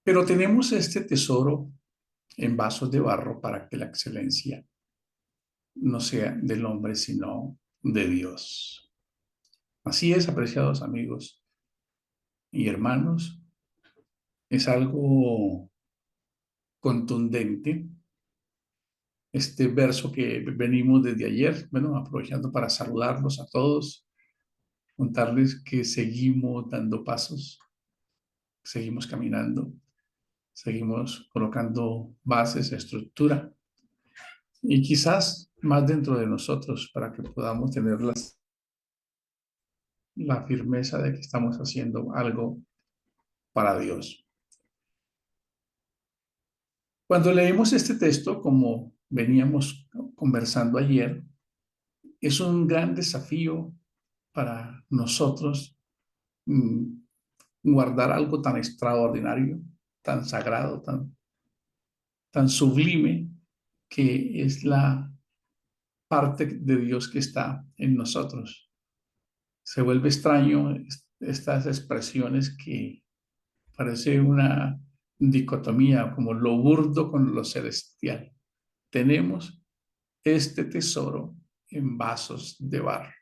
Pero tenemos este tesoro en vasos de barro para que la excelencia no sea del hombre, sino de Dios. Así es, apreciados amigos y hermanos, es algo contundente este verso que venimos desde ayer, bueno, aprovechando para saludarlos a todos, contarles que seguimos dando pasos, seguimos caminando, seguimos colocando bases, estructura y quizás más dentro de nosotros para que podamos tener la firmeza de que estamos haciendo algo para Dios. Cuando leemos este texto, como veníamos conversando ayer, es un gran desafío para nosotros mm, guardar algo tan extraordinario, tan sagrado, tan sublime, que es la parte de Dios que está en nosotros. Se vuelve extraño estas expresiones que parece una dicotomía, como lo burdo con lo celestial. Tenemos este tesoro en vasos de barro.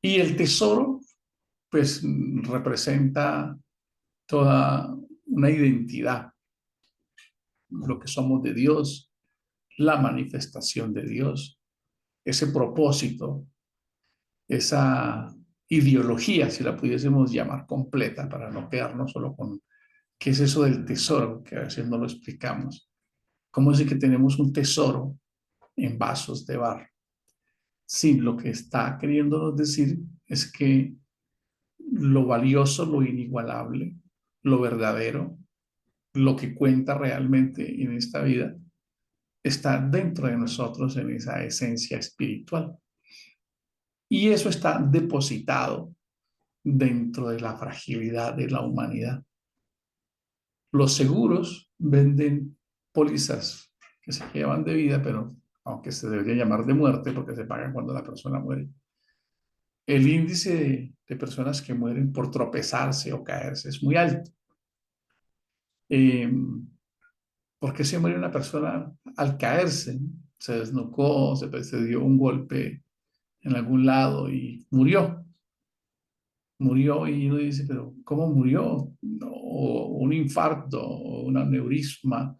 Y el tesoro, pues, representa toda una identidad, lo que somos de Dios, la manifestación de Dios, ese propósito, esa ideología, si la pudiésemos llamar completa, para no quedarnos solo con qué es eso del tesoro, que a veces no lo explicamos. ¿Cómo es que tenemos un tesoro en vasos de barro? Sí, lo que está queriéndonos decir es que lo valioso, lo inigualable, lo verdadero, lo que cuenta realmente en esta vida, está dentro de nosotros en esa esencia espiritual. Y eso está depositado dentro de la fragilidad de la humanidad. Los seguros venden pólizas que se llevan de vida, pero aunque se debería llamar de muerte porque se pagan cuando la persona muere. El índice de personas que mueren por tropezarse o caerse es muy alto. Eh, ¿Por qué se muere una persona al caerse? Se desnucó, se dio un golpe en algún lado y murió. Murió y uno dice, pero ¿cómo murió? O un infarto o un aneurisma.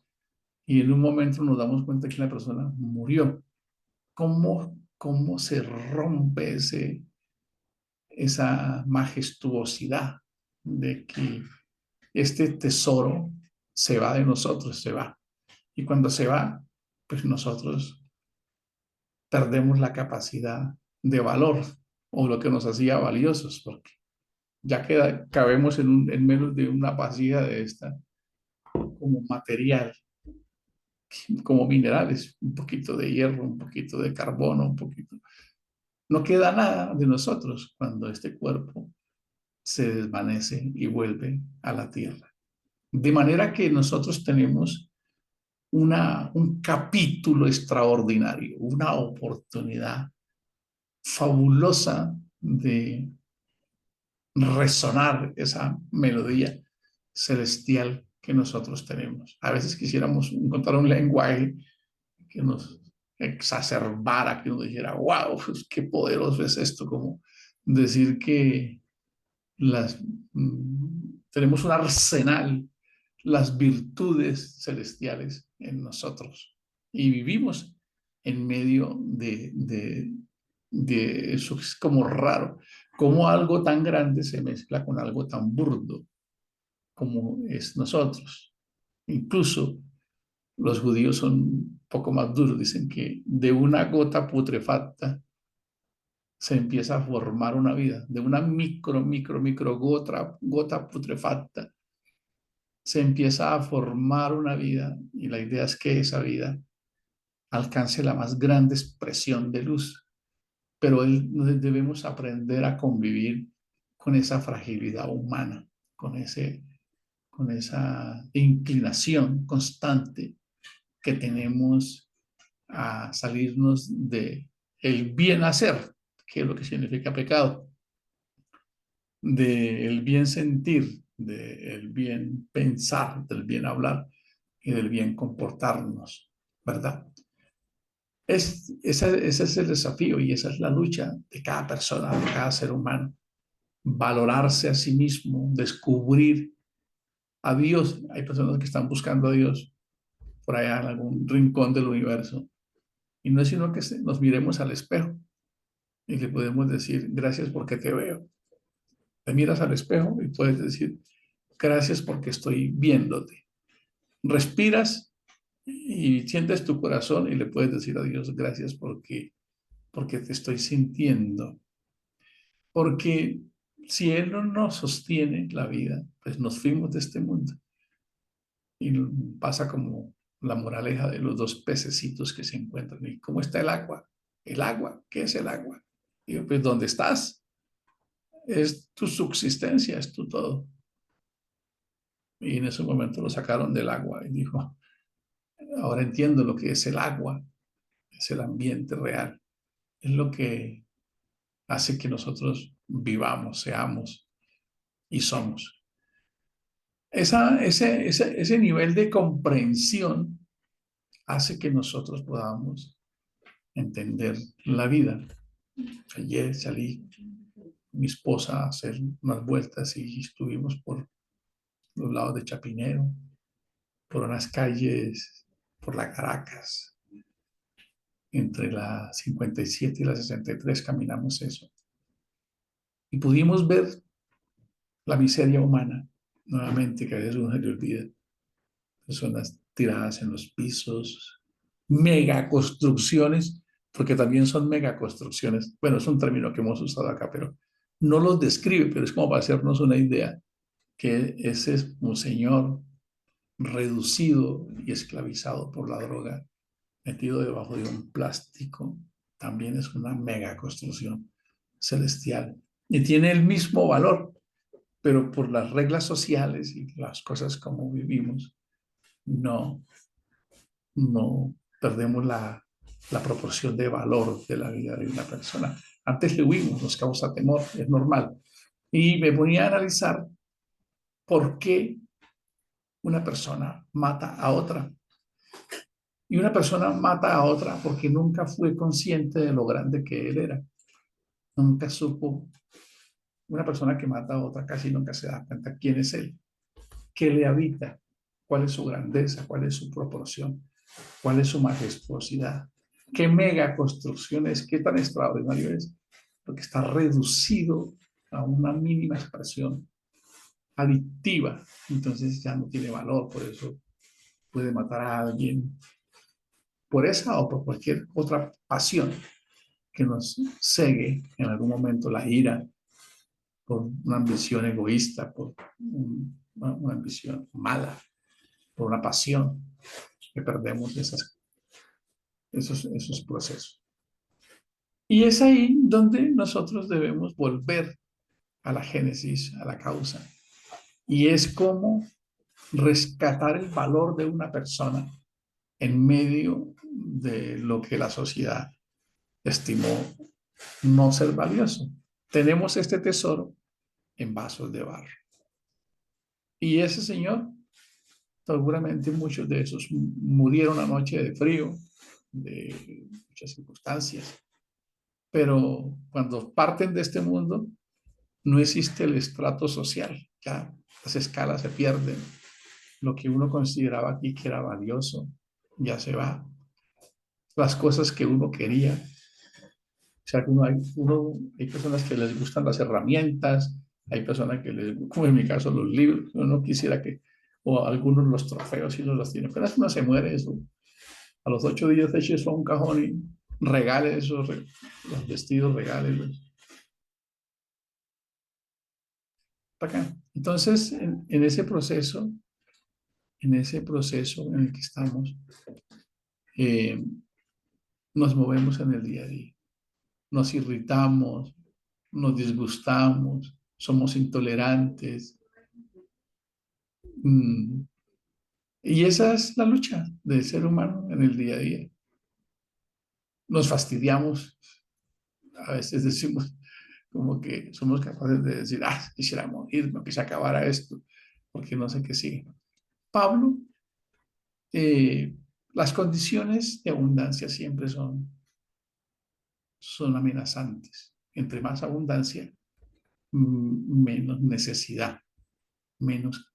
Y en un momento nos damos cuenta que la persona murió. ¿Cómo se rompe esa majestuosidad de que este tesoro se va de nosotros, se va? Y cuando se va, pues nosotros perdemos la capacidad de valor o lo que nos hacía valiosos, porque ya cabemos en menos de una vasija de esta como material, como minerales, un poquito de hierro, un poquito de carbono, un poquito. No queda nada de nosotros cuando este cuerpo se desvanece y vuelve a la tierra. De manera que nosotros tenemos un capítulo extraordinario, una oportunidad fabulosa de resonar esa melodía celestial que nosotros tenemos. A veces quisiéramos encontrar un lenguaje que nos exacerbara, que nos dijera, wow, pues qué poderoso es esto, como decir que tenemos un arsenal, las virtudes celestiales en nosotros y vivimos en medio de eso. Es como raro, como algo tan grande se mezcla con algo tan burdo como es nosotros. Incluso los judíos son un poco más duros, dicen que de una gota putrefacta se empieza a formar una vida, de una micro gota putrefacta se empieza a formar una vida y la idea es que esa vida alcance la más grande expresión de luz, pero debemos aprender a convivir con esa fragilidad humana, con con esa inclinación constante que tenemos a salirnos de el bien hacer, que es lo que significa pecado, del bien sentir, del bien pensar, del bien hablar y del bien comportarnos, ¿verdad? Ese es el desafío y esa es la lucha de cada persona, de cada ser humano. Valorarse a sí mismo, descubrir a Dios. Hay personas que están buscando a Dios por allá en algún rincón del universo. Y no es sino que nos miremos al espejo y le podemos decir, gracias porque te veo. Te miras al espejo y puedes decir, gracias porque estoy viéndote. Respiras y sientes tu corazón y le puedes decir a Dios, gracias porque te estoy sintiendo. Porque si Él no nos sostiene la vida, pues nos fuimos de este mundo. Y pasa como la moraleja de los dos pececitos que se encuentran. ¿Y cómo está el agua? El agua, ¿qué es el agua? Y yo, pues, ¿dónde estás? Es tu subsistencia, es tu todo. Y en ese momento lo sacaron del agua y dijo, ahora entiendo lo que es el agua, es el ambiente real, es lo que hace que nosotros vivamos, seamos y somos. Ese nivel de comprensión hace que nosotros podamos entender la vida. Ayer salí mi esposa a hacer unas vueltas y estuvimos por los lados de Chapinero, por unas calles, por la Caracas, entre la 57 y la 63 caminamos eso. Y pudimos ver la miseria humana, nuevamente, que a veces uno se le olvida. Personas tiradas en los pisos, megaconstrucciones, porque también son megaconstrucciones. Bueno, es un término que hemos usado acá, pero no los describe, pero es como para hacernos una idea que ese es un señor reducido y esclavizado por la droga, metido debajo de un plástico, también es una megaconstrucción celestial. Y tiene el mismo valor, pero por las reglas sociales y las cosas como vivimos, no, no perdemos la proporción de valor de la vida de una persona. Antes le huimos, nos causa temor, es normal. Y me ponía a analizar por qué una persona mata a otra. Y una persona mata a otra porque nunca fue consciente de lo grande que él era. Nunca supo. Una persona que mata a otra casi nunca se da cuenta quién es él, qué le habita, cuál es su grandeza, cuál es su proporción, cuál es su majestuosidad, qué mega construcción es, qué tan extraordinario es, porque está reducido a una mínima expresión adictiva, entonces ya no tiene valor, por eso puede matar a alguien por esa o por cualquier otra pasión que nos cegue en algún momento, la ira, por una ambición egoísta, por una ambición mala, por una pasión, que perdemos esos procesos. Y es ahí donde nosotros debemos volver a la génesis, a la causa. Y es como rescatar el valor de una persona en medio de lo que la sociedad estimó no ser valioso. Tenemos este tesoro en vasos de barro. Y ese señor, seguramente muchos de esos murieron anoche de frío, de muchas circunstancias, pero cuando parten de este mundo, no existe el estrato social, ya las escalas se pierden, lo que uno consideraba aquí que era valioso, ya se va, las cosas que uno quería, o sea, hay personas que les gustan las herramientas, hay personas que les, como en mi caso, los libros, uno quisiera que, o algunos los trofeos y no los tiene, pero uno se muere eso, a los 8 días eche eso a un cajón y regale esos, los vestidos, regálelos. Para acá. Entonces, en ese proceso en el que estamos, eh, nos movemos en el día a día. Nos irritamos, nos disgustamos, somos intolerantes. Mm, y esa es la lucha del ser humano en el día a día. Nos fastidiamos, a veces decimos como que somos capaces de decir, quisiera morirme, que se acabara esto. porque no sé qué sigue. Pablo, eh, las condiciones de abundancia siempre son amenazantes. Entre más abundancia, menos necesidad, menos,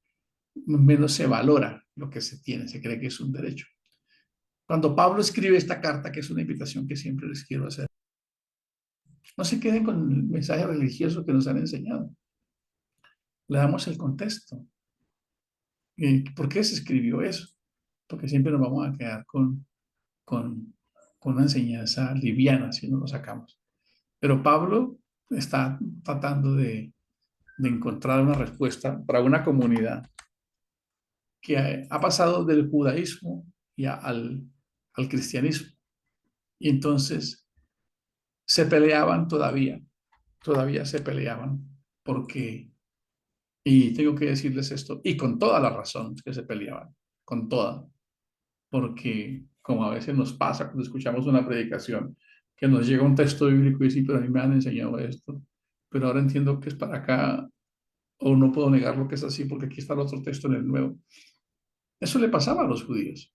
menos se valora lo que se tiene, se cree que es un derecho. Cuando Pablo escribe esta carta, que es una invitación que siempre les quiero hacer, no se queden con el mensaje religioso que nos han enseñado. Le damos el contexto. ¿Por qué se escribió eso? Porque siempre nos vamos a quedar con, con una enseñanza liviana si no lo sacamos. Pero Pablo está tratando de encontrar una respuesta para una comunidad que ha pasado del judaísmo al cristianismo. Y entonces se peleaban todavía se peleaban, porque, y tengo que decirles esto, y con toda la razón que se peleaban, con toda, porque como a veces nos pasa cuando escuchamos una predicación, que nos llega un texto bíblico y sí, pero a mí me han enseñado esto, pero ahora entiendo que es para acá, o no puedo negar lo que es así, porque aquí está el otro texto en el nuevo. Eso le pasaba a los judíos,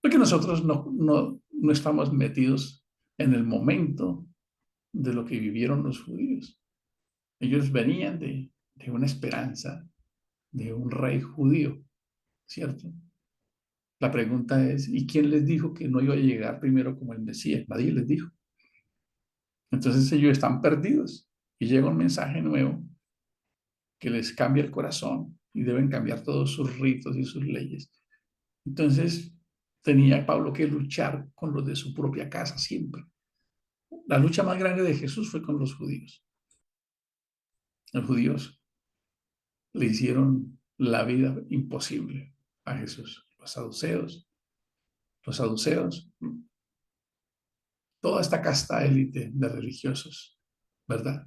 porque nosotros no estamos metidos en el momento de lo que vivieron los judíos. Ellos venían de una esperanza, de un rey judío, ¿cierto? La pregunta es, ¿y quién les dijo que no iba a llegar primero como el Mesías? Nadie les dijo. Entonces ellos están perdidos y llega un mensaje nuevo que les cambia el corazón y deben cambiar todos sus ritos y sus leyes. Entonces tenía Pablo que luchar con los de su propia casa siempre. La lucha más grande de Jesús fue con los judíos. Los judíos le hicieron la vida imposible a Jesús. Los saduceos, toda esta casta élite de religiosos, ¿verdad?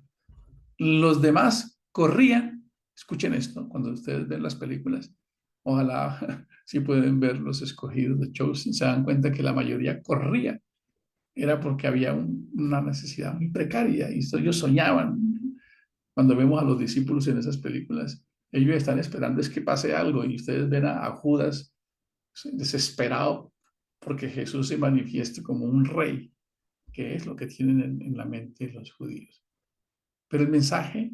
Los demás corrían, escuchen esto, cuando ustedes ven las películas, ojalá si pueden ver los escogidos de Chosen, se dan cuenta que la mayoría corría, era porque había una necesidad muy precaria y ellos soñaban. Cuando vemos a los discípulos en esas películas, ellos están esperando es que pase algo y ustedes ven a Judas desesperado porque Jesús se manifieste como un rey, que es lo que tienen en la mente los judíos. Pero el mensaje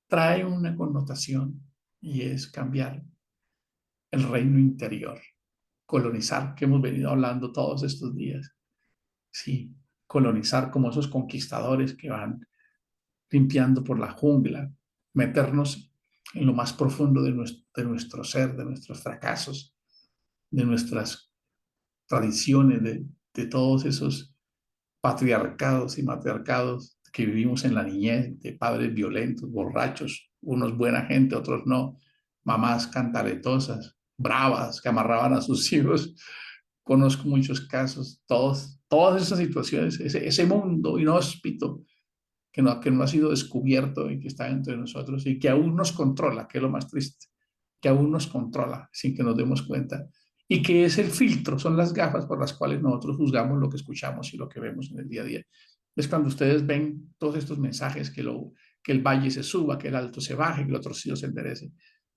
trae una connotación y es cambiar el reino interior, colonizar, que hemos venido hablando todos estos días. Sí, colonizar como esos conquistadores que van limpiando por la jungla, meternos en lo más profundo de nuestro ser, de nuestros fracasos, de nuestras tradiciones, de todos esos patriarcados y matriarcados que vivimos en la niñez, de padres violentos, borrachos, unos buena gente, otros no, mamás cantaletosas, bravas, que amarraban a sus hijos. Conozco muchos casos, todas esas situaciones, ese mundo inhóspito que no ha sido descubierto y que está entre nosotros y que aún nos controla, que es lo más triste, que aún nos controla sin que nos demos cuenta y que es el filtro, son las gafas por las cuales nosotros juzgamos lo que escuchamos y lo que vemos en el día a día. Es cuando ustedes ven todos estos mensajes que el valle se suba, que el alto se baje, que el otro cielo se enderece.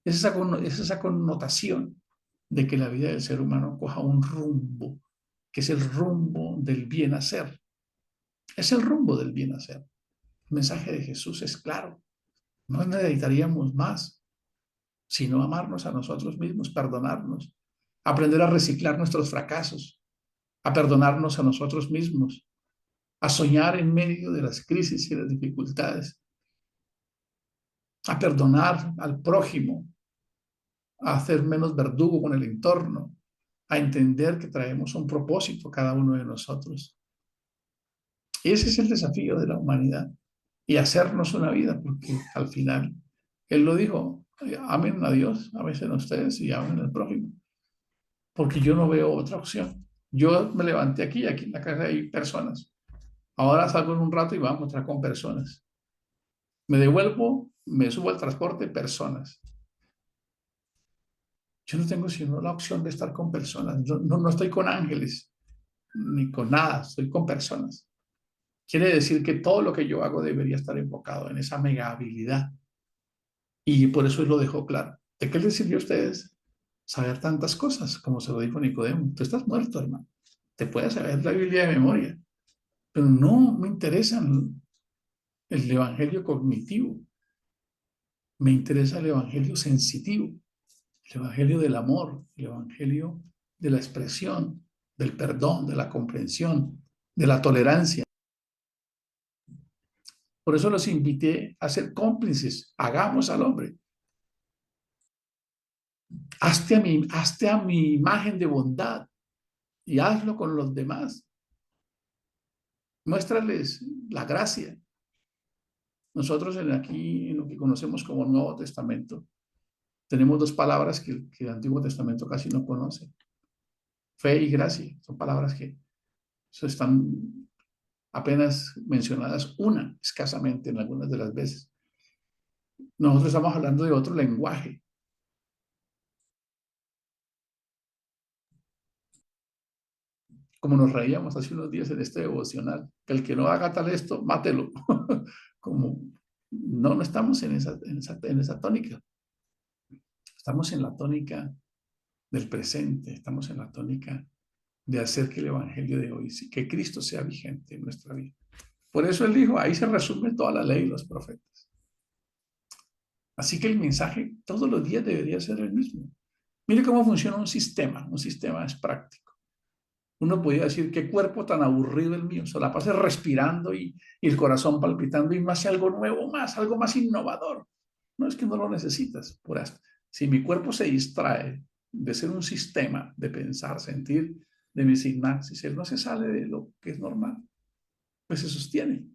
Es esa connotación de que la vida del ser humano coja un rumbo, que es el rumbo del bien hacer. Es el rumbo del bien hacer. El mensaje de Jesús es claro. No necesitaríamos más, sino amarnos a nosotros mismos, perdonarnos, aprender a reciclar nuestros fracasos, a perdonarnos a nosotros mismos, a soñar en medio de las crisis y las dificultades, a perdonar al prójimo, a hacer menos verdugo con el entorno, a entender que traemos un propósito cada uno de nosotros. Y ese es el desafío de la humanidad y hacernos una vida, porque al final, Él lo dijo, amen a Dios, amen a ustedes y amen al prójimo, porque yo no veo otra opción. Yo me levanté aquí y aquí en la casa hay personas. Ahora salgo en un rato y vamos a encontrar con personas. Me devuelvo, me subo al transporte, personas. Yo no tengo sino la opción de estar con personas. No estoy con ángeles ni con nada, estoy con personas. Quiere decir que todo lo que yo hago debería estar enfocado en esa mega habilidad Y por eso él lo dejó claro. ¿De qué les sirvió a ustedes saber tantas cosas? Como se lo dijo Nicodemo. Tú estás muerto, hermano. Te puedes saber la Biblia de memoria, pero no me interesa el evangelio cognitivo. Me interesa el evangelio sensitivo, el evangelio del amor, el evangelio de la expresión, del perdón, de la comprensión, de la tolerancia. Por eso los invité a ser cómplices. Hagamos al hombre. Hazte a mi imagen de bondad y hazlo con los demás. Muéstrales la gracia. Nosotros aquí, en lo que conocemos como Nuevo Testamento, tenemos dos palabras que el Antiguo Testamento casi no conoce. Fe y gracia. Son palabras que están apenas mencionadas escasamente en algunas de las veces. Nosotros estamos hablando de otro lenguaje. Como nos reíamos hace unos días en este devocional, que el que no haga tal esto, mátelo. Como no estamos en esa tónica. Estamos en la tónica del presente, estamos en la tónica de hacer que el evangelio de hoy, que Cristo sea vigente en nuestra vida. Por eso él dijo, ahí se resume toda la ley y los profetas. Así que el mensaje todos los días debería ser el mismo. Mire cómo funciona un sistema es práctico. Uno podría decir, qué cuerpo tan aburrido el mío, se la pasa respirando y el corazón palpitando y más algo nuevo, algo más innovador. No es que no lo necesitas, por esto. Si mi cuerpo se distrae de ser un sistema de pensar, sentir, de mi sinapsis, él no se sale de lo que es normal, pues se sostiene.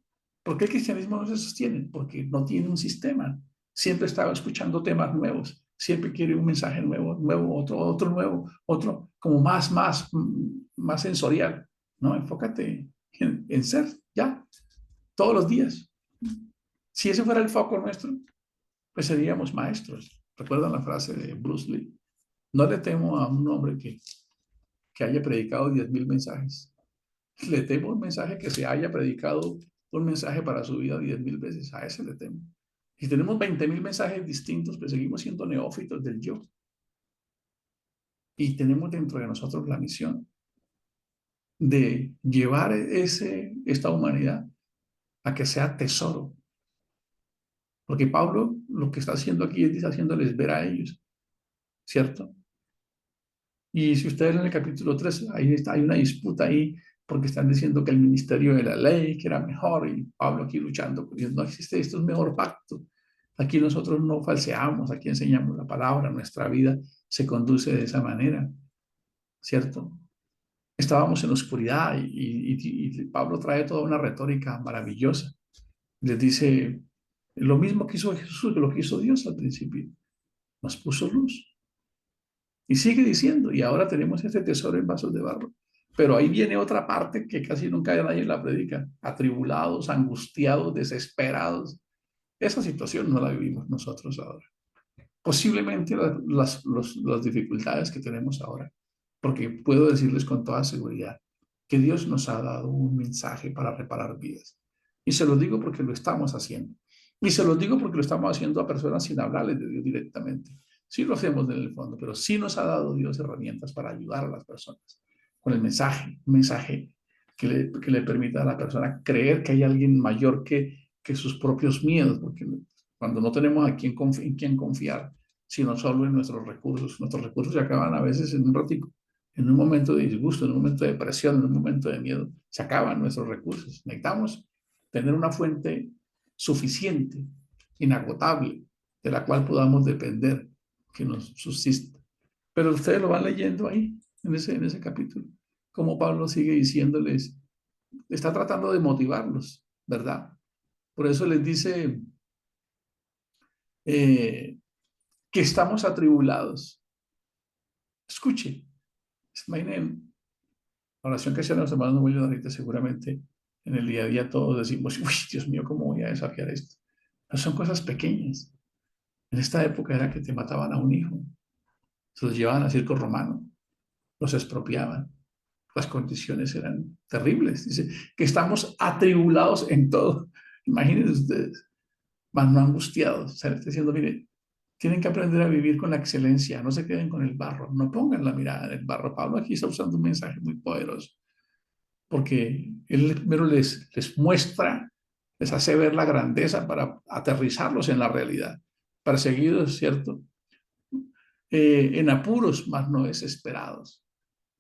¿Por qué el cristianismo no se sostiene? Porque no tiene un sistema. Siempre estaba escuchando temas nuevos. Siempre quiere un mensaje nuevo, otro nuevo, otro como más sensorial. No, enfócate en ser, ya, todos los días. Si ese fuera el foco nuestro, pues seríamos maestros. ¿Recuerdan la frase de Bruce Lee? No le temo a un hombre que haya predicado 10.000 mensajes. Le temo un mensaje que se haya predicado un mensaje para su vida 10.000 veces. A ese le temo. Si tenemos 20.000 mensajes distintos, pues seguimos siendo neófitos del yo. Y tenemos dentro de nosotros la misión de llevar esta humanidad a que sea tesoro. Porque Pablo lo que está haciendo aquí es haciéndoles ver a ellos, ¿cierto? Y si ustedes en el capítulo 3, ahí está, hay una disputa ahí, porque están diciendo que el ministerio de la ley, que era mejor, y Pablo aquí luchando, porque no existe, esto es mejor pacto. Aquí nosotros no falseamos, aquí enseñamos la palabra, nuestra vida se conduce de esa manera, ¿cierto? Estábamos en la oscuridad y Pablo trae toda una retórica maravillosa. Les dice lo mismo que hizo Jesús, que lo que hizo Dios al principio. Nos puso luz. Y sigue diciendo, y ahora tenemos este tesoro en vasos de barro. Pero ahí viene otra parte que casi nunca nadie la predica. Atribulados, angustiados, desesperados. Esa situación no la vivimos nosotros ahora. Posiblemente las dificultades que tenemos ahora, porque puedo decirles con toda seguridad que Dios nos ha dado un mensaje para reparar vidas. Y se lo digo porque lo estamos haciendo. Y se lo digo porque lo estamos haciendo a personas sin hablarles de Dios directamente. Sí lo hacemos en el fondo, pero sí nos ha dado Dios herramientas para ayudar a las personas con el mensaje, un mensaje que le permita a la persona creer que hay alguien mayor que sus propios miedos, porque cuando no tenemos en quién confiar, sino solo en nuestros recursos se acaban a veces en un ratico, en un momento de disgusto, en un momento de depresión, en un momento de miedo, se acaban nuestros recursos. Necesitamos tener una fuente suficiente, inagotable, de la cual podamos depender, que nos subsista. Pero ustedes lo van leyendo ahí, en ese capítulo, como Pablo sigue diciéndoles, está tratando de motivarlos, ¿verdad? Por eso les dice eh, que estamos atribulados. Escuche, imaginen la oración que hacían los hermanos muy ahorita, seguramente en el día a día todos decimos, uy, Dios mío, ¿cómo voy a desafiar esto? No son cosas pequeñas. En esta época era que te mataban a un hijo, se los llevaban a circo romano, los expropiaban. Las condiciones eran terribles. Dice que estamos atribulados en todo. Imagínense ustedes, más no angustiados. O sea, está diciendo, mire, Tienen que aprender a vivir con la excelencia, no se queden con el barro, no pongan la mirada en el barro. Pablo aquí está usando un mensaje muy poderoso, porque él primero les muestra, les hace ver la grandeza para aterrizarlos en la realidad. Perseguidos, ¿cierto? En apuros, mas no desesperados.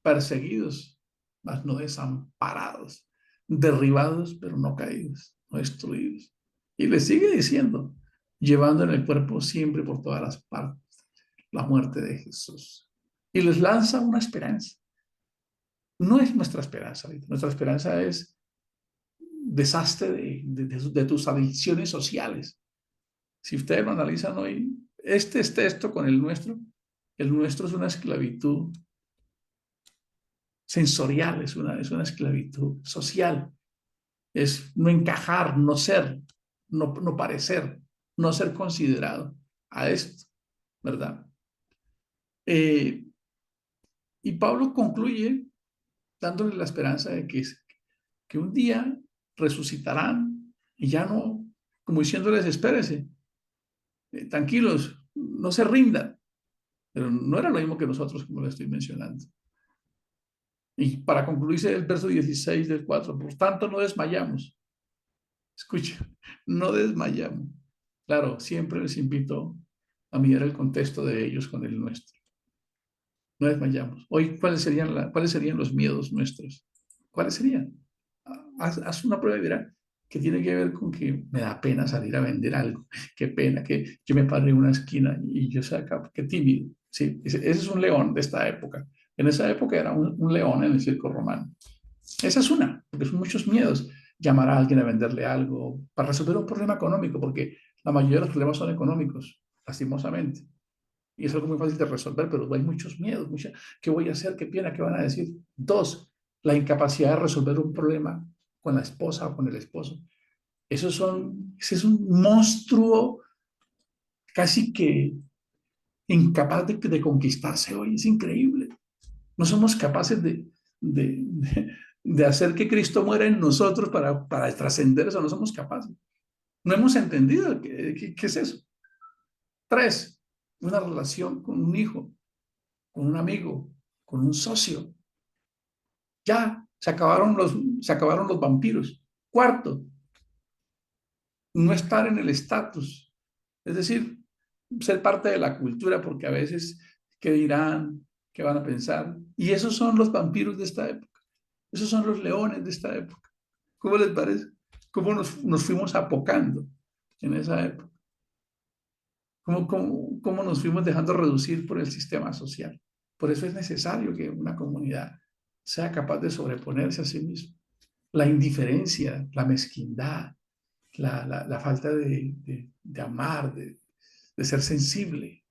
Perseguidos, mas no desamparados. Derribados, pero no caídos, no destruidos. Y les sigue diciendo, llevando en el cuerpo siempre por todas las partes la muerte de Jesús. Y les lanza una esperanza. No es nuestra esperanza ahorita. Nuestra esperanza es desastre de tus adicciones sociales. Si ustedes lo analizan hoy, este es texto con el nuestro es una esclavitud sensorial, es una esclavitud social. Es no encajar, no ser, no parecer, no ser considerado a esto, ¿verdad? Eh, y Pablo concluye dándole la esperanza de que un día resucitarán y ya no, como diciéndoles, espérense, tranquilos, no se rindan. Pero no era lo mismo que nosotros, como le estoy mencionando. Y para concluirse el verso 16 del 4, por tanto no desmayamos. Escucha, no desmayamos. Claro, siempre les invito a mirar el contexto de ellos con el nuestro. No desmayamos. Hoy, ¿cuáles serían los miedos nuestros? ¿Cuáles serían? Haz una prueba y verá que tiene que ver con que me da pena salir a vender algo. Qué pena que yo me pare en una esquina y yo saca, qué tímido. Sí, ese es un león de esta época. En esa época era un león en el circo romano. Esa es una, porque son muchos miedos. Llamar a alguien a venderle algo para resolver un problema económico, porque la mayoría de los problemas son económicos, lastimosamente. Y es algo muy fácil de resolver, pero hay muchos miedos. ¿Qué voy a hacer? ¿Qué pena? ¿Qué van a decir? Dos, la incapacidad de resolver un problema con la esposa o con el esposo. Ese es un monstruo casi que incapaz de conquistarse hoy. Es increíble. No somos capaces de hacer que Cristo muera en nosotros para trascender eso. No somos capaces. No hemos entendido qué es eso. Tres, una relación con un hijo, con un amigo, con un socio. Ya, se acabaron los vampiros. Cuarto, no estar en el estatus. Es decir, ser parte de la cultura, porque a veces, ¿qué dirán? ¿Qué van a pensar? Y esos son los vampiros de esta época. Esos son los leones de esta época. ¿Cómo les parece? ¿Cómo nos fuimos apocando en esa época? ¿Cómo nos fuimos dejando reducir por el sistema social? Por eso es necesario que una comunidad sea capaz de sobreponerse a sí misma. La indiferencia, la mezquindad, la falta de amar, de ser sensible.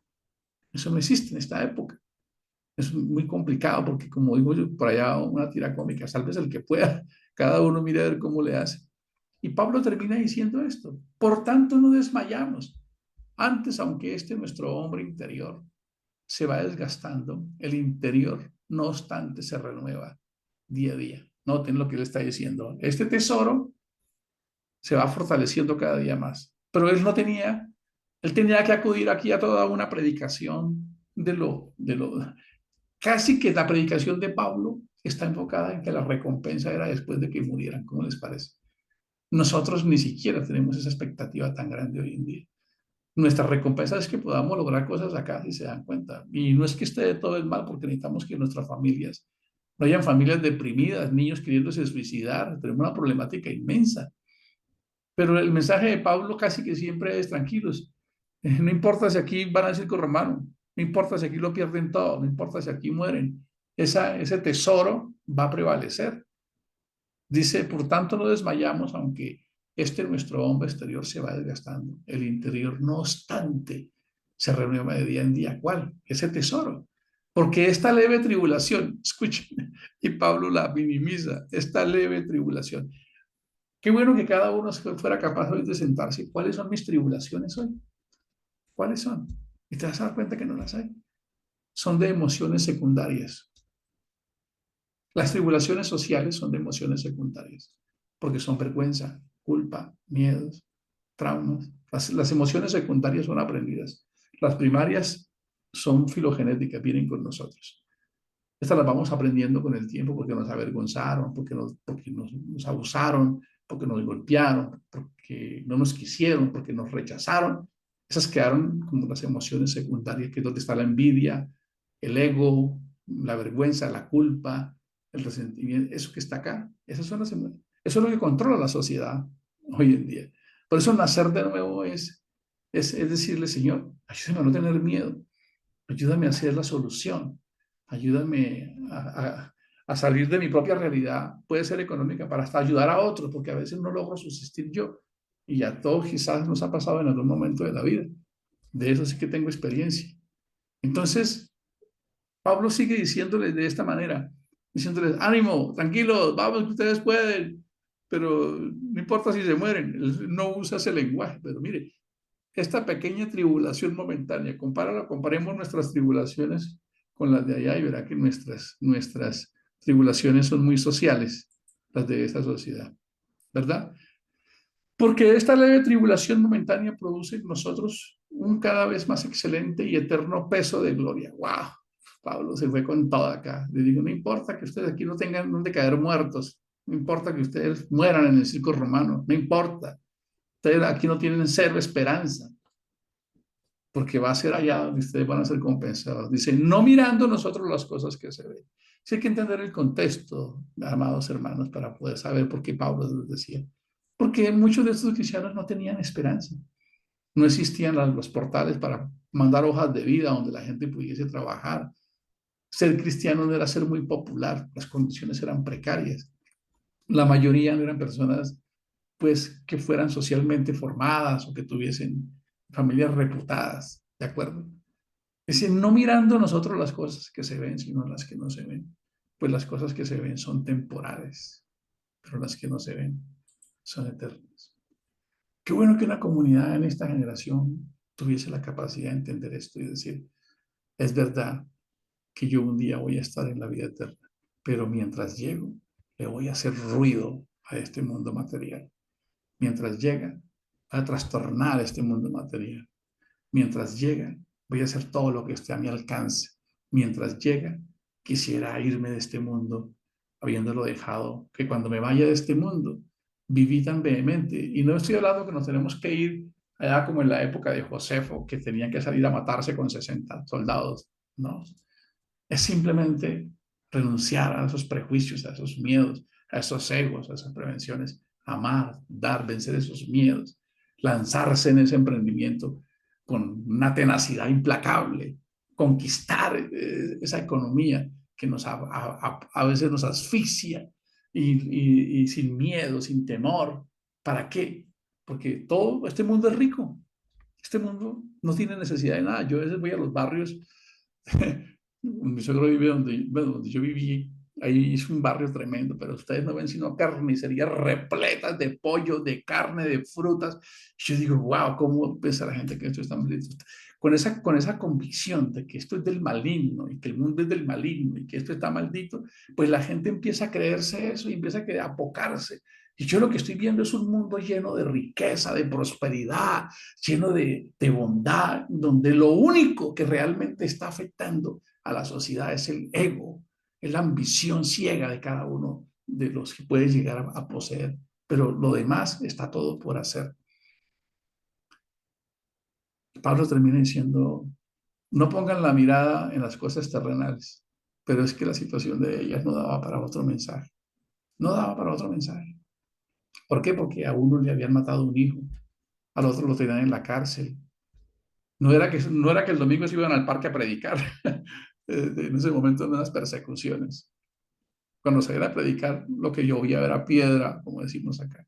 Eso no existe en esta época. Es muy complicado porque, como digo yo, por allá una tira cómica, sálvese el que pueda, cada uno mire a ver cómo le hace. Y Pablo termina diciendo esto, por tanto no desmayamos. Antes, aunque nuestro hombre interior se va desgastando, el interior, no obstante, se renueva día a día. Noten lo que él está diciendo. Este tesoro se va fortaleciendo cada día más. Pero él tenía que acudir aquí a toda una predicación casi que la predicación de Pablo está enfocada en que la recompensa era después de que murieran. ¿Cómo les parece? Nosotros ni siquiera tenemos esa expectativa tan grande hoy en día. Nuestra recompensa es que podamos lograr cosas acá, si se dan cuenta. Y no es que esté todo el mal, porque necesitamos que nuestras familias, no hayan familias deprimidas, niños queriéndose suicidar. Tenemos una problemática inmensa. Pero el mensaje de Pablo casi que siempre es tranquilos. No importa si aquí van al circo romano, no importa si aquí lo pierden todo, no importa si aquí mueren. Ese tesoro va a prevalecer. Dice, por tanto no desmayamos, aunque nuestro hombre exterior se va desgastando. El interior, no obstante, se renueva de día en día. ¿Cuál? Ese tesoro. Porque esta leve tribulación, escuchen, y Pablo la minimiza, esta leve tribulación. Qué bueno que cada uno fuera capaz hoy de sentarse. ¿Cuáles son mis tribulaciones hoy? ¿Cuáles son? Y te vas a dar cuenta que no las hay. Son de emociones secundarias. Las tribulaciones sociales son de emociones secundarias, porque son vergüenza, culpa, miedos, traumas. Las emociones secundarias son aprendidas. Las primarias son filogenéticas, vienen con nosotros. Estas las vamos aprendiendo con el tiempo porque nos avergonzaron, porque nos abusaron, porque nos golpearon, porque no nos quisieron, porque nos rechazaron. Esas quedaron como las emociones secundarias, que es donde está la envidia, el ego, la vergüenza, la culpa, el resentimiento. Eso que está acá, esas son las emociones. Eso es lo que controla la sociedad hoy en día. Por eso nacer de nuevo es decirle, Señor, ayúdame a no tener miedo, ayúdame a hacer la solución, ayúdame a salir de mi propia realidad, puede ser económica, para hasta ayudar a otros, porque a veces no logro subsistir yo. Y a todos quizás nos ha pasado en algún momento de la vida. De eso sí que tengo experiencia. Entonces, Pablo sigue diciéndoles de esta manera, diciéndoles, ánimo, tranquilos, vamos, que ustedes pueden, pero no importa si se mueren. Él no usa ese lenguaje, pero mire, esta pequeña tribulación momentánea, comparemos nuestras tribulaciones con las de allá y verá que nuestras tribulaciones son muy sociales, las de esta sociedad, ¿verdad? Porque esta leve tribulación momentánea produce en nosotros un cada vez más excelente y eterno peso de gloria. ¡Wow! Pablo se fue con todo acá. Le digo, no importa que ustedes aquí no tengan donde caer muertos, no importa que ustedes mueran en el circo romano, no importa. Ustedes aquí no tienen cero esperanza, porque va a ser allá donde ustedes van a ser compensados. Dice, no mirando nosotros las cosas que se ven. Sí hay que entender el contexto, amados hermanos, para poder saber por qué Pablo les decía. Porque muchos de estos cristianos no tenían esperanza. No existían los portales para mandar hojas de vida donde la gente pudiese trabajar. Ser cristiano no era ser muy popular, las condiciones eran precarias. La mayoría no eran personas pues que fueran socialmente formadas o que tuviesen familias reputadas, ¿de acuerdo? Es decir, no mirando nosotros las cosas que se ven, sino las que no se ven. Pues las cosas que se ven son temporales, pero las que no se ven son eternas. Qué bueno que una comunidad en esta generación tuviese la capacidad de entender esto y decir, es verdad que yo un día voy a estar en la vida eterna, pero mientras llego, le voy a hacer ruido a este mundo material. Mientras llega, a trastornar este mundo material. Mientras llega, voy a hacer todo lo que esté a mi alcance. Mientras llega, quisiera irme de este mundo, habiéndolo dejado, que cuando me vaya de este mundo, viví tan vehemente. Y no estoy hablando que nos tenemos que ir allá como en la época de Josefo, que tenían que salir a matarse con 60 soldados. No, es simplemente renunciar a esos prejuicios, a esos miedos, a esos egos, a esas prevenciones, amar, dar, vencer esos miedos, lanzarse en ese emprendimiento con una tenacidad implacable, conquistar esa economía que a veces nos asfixia y sin miedo, sin temor. ¿Para qué? Porque todo este mundo es rico. Este mundo no tiene necesidad de nada. Yo a veces voy a los barrios. Mi suegro vive donde yo viví. Ahí es un barrio tremendo, pero ustedes no ven sino carnicerías repletas de pollo, de carne, de frutas. Y yo digo, wow, ¿cómo piensa la gente que esto está maldito? Con esa convicción de que esto es del maligno y que el mundo es del maligno y que esto está maldito, pues la gente empieza a creerse eso y empieza a apocarse. Y yo lo que estoy viendo es un mundo lleno de riqueza, de prosperidad, lleno de bondad, donde lo único que realmente está afectando a la sociedad es el ego, es la ambición ciega de cada uno de los que puede llegar a poseer, pero lo demás está todo por hacer. Pablo termina diciendo, no pongan la mirada en las cosas terrenales, pero es que la situación de ellas no daba para otro mensaje, no daba para otro mensaje. ¿Por qué? Porque a uno le habían matado un hijo, al otro lo tenían en la cárcel. No era que el domingo se iban al parque a predicar, en ese momento de unas persecuciones. Cuando se iba a predicar, lo que llovía era piedra, como decimos acá.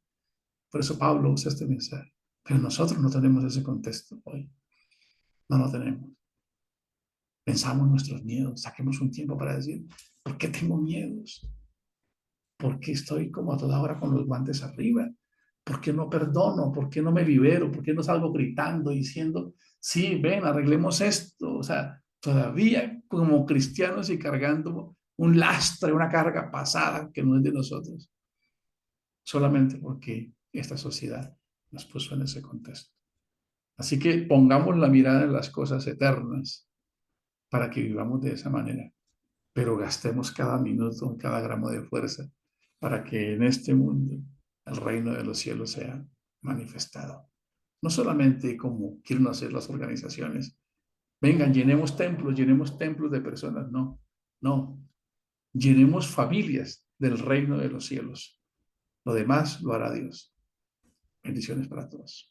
Por eso Pablo usa este mensaje. Pero nosotros no tenemos ese contexto hoy. No lo tenemos. Pensamos en nuestros miedos. Saquemos un tiempo para decir, ¿por qué tengo miedos? ¿Por qué estoy como a toda hora con los guantes arriba? ¿Por qué no perdono? ¿Por qué no me libero? ¿Por qué no salgo gritando, diciendo, sí, ven, arreglemos esto? O sea, todavía como cristianos y cargando un lastre, una carga pasada que no es de nosotros, solamente porque esta sociedad nos puso en ese contexto. Así que pongamos la mirada en las cosas eternas para que vivamos de esa manera, pero gastemos cada minuto, cada gramo de fuerza para que en este mundo el reino de los cielos sea manifestado. No solamente como quieren hacer las organizaciones, vengan, llenemos templos de personas, no, no, llenemos familias del reino de los cielos. Lo demás lo hará Dios. Bendiciones para todos.